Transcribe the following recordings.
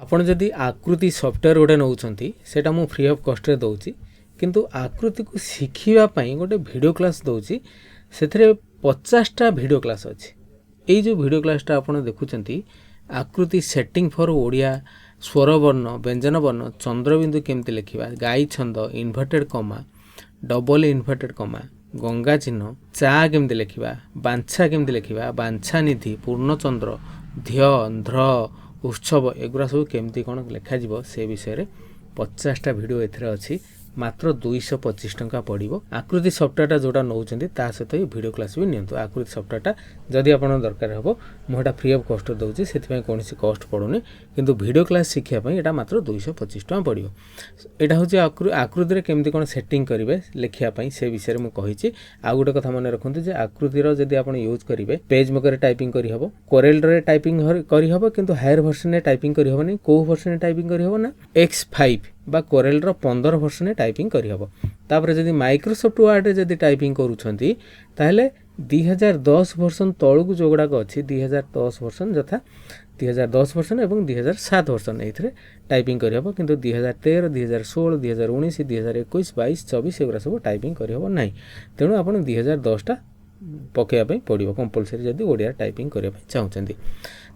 ଆପଣ ଯଦି आकृति सॉफ्टवेयर गोटे नौचंती सेटा मु फ्री ऑफ कॉस्ट रे दउची किंतु आकृति को शिखिबा पई गोटे वीडियो क्लास दउची सेथरे 50 टा वीडियो क्लास अछि। एई जो वीडियो क्लास टा आपण देखुचंती आकृति सेटिंग फॉर ओडिया स्वर वर्ण व्यंजन वर्ण चंद्रबिंदु केमति लिखिबा गाई छंद inverted comma double inverted comma Ganga चिन्ह चा केमति लिखिबा बांछा केमति लिखिबा बांछा निधि पूर्णचंद्र ध्य ध्र उत्सव एगुरा सब केमती कौन लिखा जीवो से विषय रे 50 टा वीडियो एथरे अछि मात्र 225 टंका पड़िबो। आकृति सॉफ्टवेयर टा जोटा नौचंती ता सहित वीडियो क्लास भी नियंतु। आकृति सॉफ्टवेयर टा जदि आपण दरकार हबो मोटा फ्री ऑफ कॉस्ट दउची सेति पय कोनसी कॉस्ट पडुनी किंतु वीडियो क्लास शिखिया पय एटा मात्र 225 टंका पड़िबो। एटा होची आकृति रे केमती कोन सेटिंग करिवे लेखिया पय से विषय रे मु कहिची। आ गुटे कथा मन रखंतु जे आकृति रो जदि आपण यूज करिवे पेज मेकर टाइपिंग करि हबो कोरेल रे टाइपिंग करि हबो किंतु हायर वर्जन रे टाइपिंग करि हबो नै को वर्जन रे टाइपिंग करि हबो ना X5 बा कोरेल रो 15 वर्जन रे टाइपिंग करि हबो। तापर जदि माइक्रोसॉफ्ट वर्ड रे जदि टाइपिंग करूछंती ताहले 2010 वर्जन तळकु जोगडा को अछि 2010 वर्जन जथा 2010 वर्जन एवं 2007 वर्जन एथरे टाइपिंग करि हबो किंतु 2013 2016 2019 2021 22 24 एगरा सब टाइपिंग करि हबो नै। तेनु आपण 2010 टा पकेया पय पडिबो कंपलसरी जदि ओडिया टाइपिंग करिया पय चाहुचंती।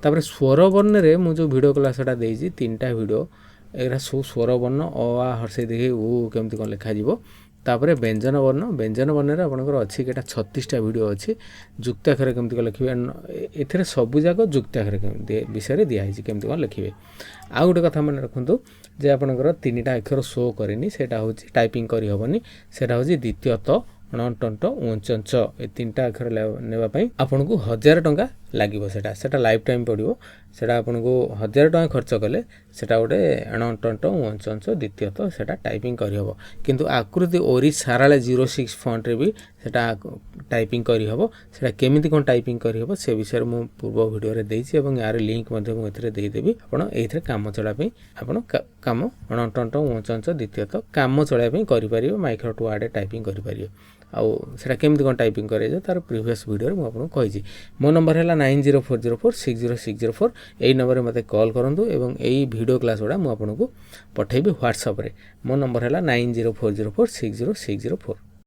तापर स्वर वर्ण रे मु जो वीडियो क्लासटा देइजी तीनटा वीडियो एरा सो स्वर वर्ण अ आ हर्षे देखि उ केमति कोन लिखा जीवो। तापर व्यंजन वर्ण रे आपनकर अछि केटा 36 टा वीडियो अछि जुक्ताक्षर केमति को लिखिबे एथरे सब जाक जुक्ताक्षर केमति विषय रे दिया हिची केमति कोन लिखिबे। आ गुटे कथा मन रखंतु जे आपनकर तीनटा अक्षर शो करेनी सेटा होची टाइपिंग करि हबनी सेटा होची द्वितीयत अणटंट उंचंच ए तीनटा अक्षर नेबा पई आपनको 1000 टंका लागिवो। सेटा लाइफ टाइम पड़िवो सेटा आपनको 1000 टंका खर्च कले सेटा गोटे अणटंट उंचंच द्वितीयत सेटा टाइपिंग करि हबो किंतु आकृति ओरी साराले 06 फॉन्ट रे भी सेटा टाइपिंग करि हबो। सेटा केमिति कोन टाइपिंग करि हबो से विषय मु पूर्व वीडियो रे देइछि एवं यार लिंक मध्ये मु एथरे देइ देबी। आपण एथरे काम चला पई आपण काम अणटंट उंचंच द्वितीयत काम चला पई करि परिबो माइक्रोसॉफ्ट वर्ड टाइपिंग करि परिबो। आउ सेटा केमति कोन टाइपिंग करे जे तार प्रीवियस वीडियो रे मु आपन कहिछि। मो नंबर हैला 9040460604 एई नंबर रे मते कॉल करंतु एवं एई वीडियो क्लास ओडा मु आपन को पठेबी व्हाट्सएप रे। मो नंबर हैला 9040460604।